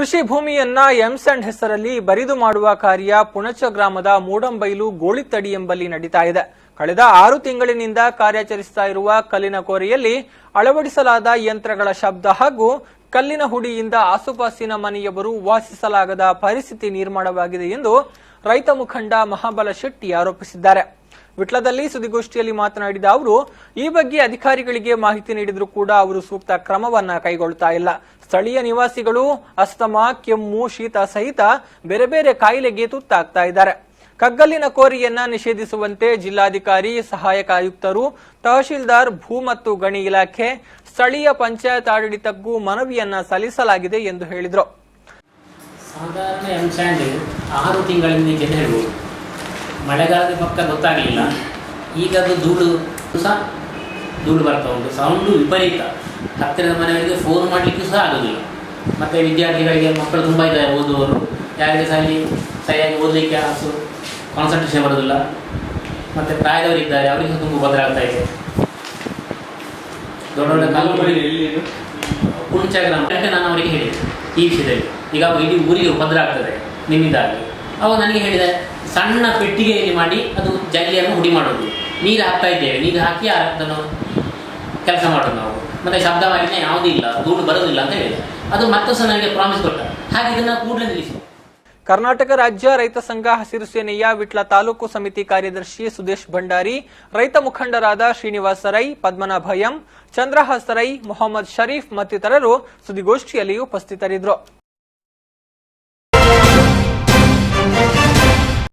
ಕೃಷಿ ಭೂಮಿಯನ್ನ ಎಂಸ್ಯಾಂಡ್ ಹೆಸರಲ್ಲಿ ಬರಿದು ಮಾಡುವ ಕಾರ್ಯ ಪುಣಚ ಗ್ರಾಮದ ಮೂಡಂಬೈಲು ಗೋಳಿತಡಿ ಎಂಬಲ್ಲಿ ನಡೀತಾ ಇದೆ. ಕಳೆದ 6 ತಿಂಗಳಿನಿಂದ ಕಾರ್ಯಾಚರಿಸುತ್ತಾ ಇರುವ ಕಲ್ಲಿನ ಕೋರೆಯಲ್ಲಿ ಅಳವಡಿಸಲಾದ ಯಂತ್ರಗಳ ಶಬ್ದ ಹಾಗೂ ಕಲ್ಲಿನ ಹುಡಿಯಿಂದ ಆಸುಪಾಸಿನ ಮನೆಯವರು ವಾಸಿಸಲಾಗದ ಪರಿಸ್ಥಿತಿ ನಿರ್ಮಾಣವಾಗಿದೆ ಎಂದು ರೈತ ಮುಖಂಡ ಮಹಾಬಲ ಶೆಟ್ಟಿ ಆರೋಪಿಸಿದ್ದಾರೆ. ವಿಟ್ಲದಲ್ಲಿ ಸುದ್ದಿಗೋಷ್ಠಿಯಲ್ಲಿ ಮಾತನಾಡಿದ ಅವರು, ಈ ಬಗ್ಗೆ ಅಧಿಕಾರಿಗಳಿಗೆ ಮಾಹಿತಿ ನೀಡಿದರೂ ಕೂಡ ಅವರು ಸೂಕ್ತ ಕ್ರಮವನ್ನ ಕೈಗೊಳ್ಳುತ್ತಾ ಇಲ್ಲ. ಸ್ಥಳೀಯ ನಿವಾಸಿಗಳು ಅಸ್ತಮಾ, ಕೆಮ್ಮು, ಶೀತ ಸಹಿತ ಬೇರೆ ಬೇರೆ ಕಾಯಿಲೆಗೆ ತುತ್ತಾಗ್ತಾ ಇದ್ದಾರೆ. ಕಗ್ಗಲ್ಲಿನ ಕೋರಿಯನ್ನ ನಿಷೇಧಿಸುವಂತೆ ಜಿಲ್ಲಾಧಿಕಾರಿ, ಸಹಾಯಕ ಆಯುಕ್ತರು, ತಹಶೀಲ್ದಾರ್, ಭೂ ಮತ್ತು ಗಣಿ ಇಲಾಖೆ, ಸ್ಥಳೀಯ ಪಂಚಾಯತ್ ಆಡಳಿತಕ್ಕೂ ಮನವಿಯನ್ನ ಸಲ್ಲಿಸಲಾಗಿದೆ ಎಂದು ಹೇಳಿದರು. ಸಾಧಾರಣ ಎಂಸ್ಯಾಂಡ್ 6 ತಿಂಗಳಿಂದ ಹೇಳ್ಬೋದು. ಮಳೆಗಾಲದ ಪಕ್ಕ ಗೊತ್ತಾಗಲಿಲ್ಲ. ಈಗ ಅದು ಧೂಳು ಬರ್ತಾ ಉಂಟು. ಸೌಂಡು ವಿಪರೀತ. ಹತ್ತಿರದ ಮನೆಯವರಿಗೆ ಫೋನ್ ಮಾಡಲಿಕ್ಕೂ ಸಹ ಆಗೋದಿಲ್ಲ. ಮತ್ತು ವಿದ್ಯಾರ್ಥಿಗಳಿಗೆ, ಮಕ್ಕಳು ತುಂಬ ಇದ್ದಾರೆ ಓದುವವರು, ಯಾರಿಗೆ ಸಹ ಅಲ್ಲಿ ಸರಿಯಾಗಿ ಓದಲಿಕ್ಕೆ ಕಾನ್ಸಂಟ್ರೇಷನ್ ಬರೋದಿಲ್ಲ. ಮತ್ತು ಪ್ರಾಯದವರಿದ್ದಾರೆ, ಅವರಿಗೆ ಸಹ ತುಂಬ ತೊಂದರೆ ಆಗ್ತಾ ಇದೆ. ದೊಡ್ಡ ದೊಡ್ಡ ಕಾಲುಗಳು ಪುಣಚ ಗ್ರಾಮ ನಾನು ಅವರಿಗೆ ಹೇಳಿದೆ ಈ ವಿಷಯದಲ್ಲಿ. ಈಗ ಇಡೀ ಊರಿಗೆ ಉಪದ್ರ ಆಗ್ತದೆ ನಿಮ್ಮಿಂದಾಗಿ. ಅವಾಗ ನನಗೆ ಹೇಳಿದೆ, ಸಣ್ಣ ಪೆಟ್ಟಿಗೆಯಲ್ಲಿ ಮಾಡಿ ಅದು ಜಲ್ಲಿಯನ್ನು ಹುಡಿ ಮಾಡೋದು, ನೀರು ಹಾಕ್ತಾ ಇದ್ದೇವೆ, ನೀರು ಹಾಕಿ ಅದನ್ನು ಕೆಲಸ ಮಾಡೋದು ನಾವು, ಮತ್ತು ಶಬ್ದ ಮಾಲಿನ್ಯ ಯಾವುದೂ ಇಲ್ಲ, ಧೂಳು ಬರೋದಿಲ್ಲ ಅಂತ ಹೇಳಿದೆ. ಅದು ಮತ್ತೆ ಸಹ ನನಗೆ ಪ್ರಾಮಿಸ್ ಕೊಟ್ಟ. ಹಾಗೆ ಇದನ್ನು ಕೂಡಲೇ ನಿಲ್ಲಿಸಿ. ಕರ್ನಾಟಕ ರಾಜ್ಯ ರೈತ ಸಂಘ ಹಸಿರು ಸೇನೆಯ ವಿಟ್ಲ ತಾಲೂಕು ಸಮಿತಿ ಕಾರ್ಯದರ್ಶಿ ಸುದೇಶ್ ಭಂಡಾರಿ, ರೈತ ಮುಖಂಡರಾದ ಶ್ರೀನಿವಾಸ ರೈ, ಪದ್ಮನಾಭ ಎಂ, ಚಂದ್ರಹಾಸ ರೈ, ಮೊಹಮ್ಮದ್ ಶರೀಫ್ ಮತ್ತಿತರರು ಸುದ್ದಿಗೋಷ್ಠಿಯಲ್ಲಿ ಉಪಸ್ಥಿತರಿದ್ದರು.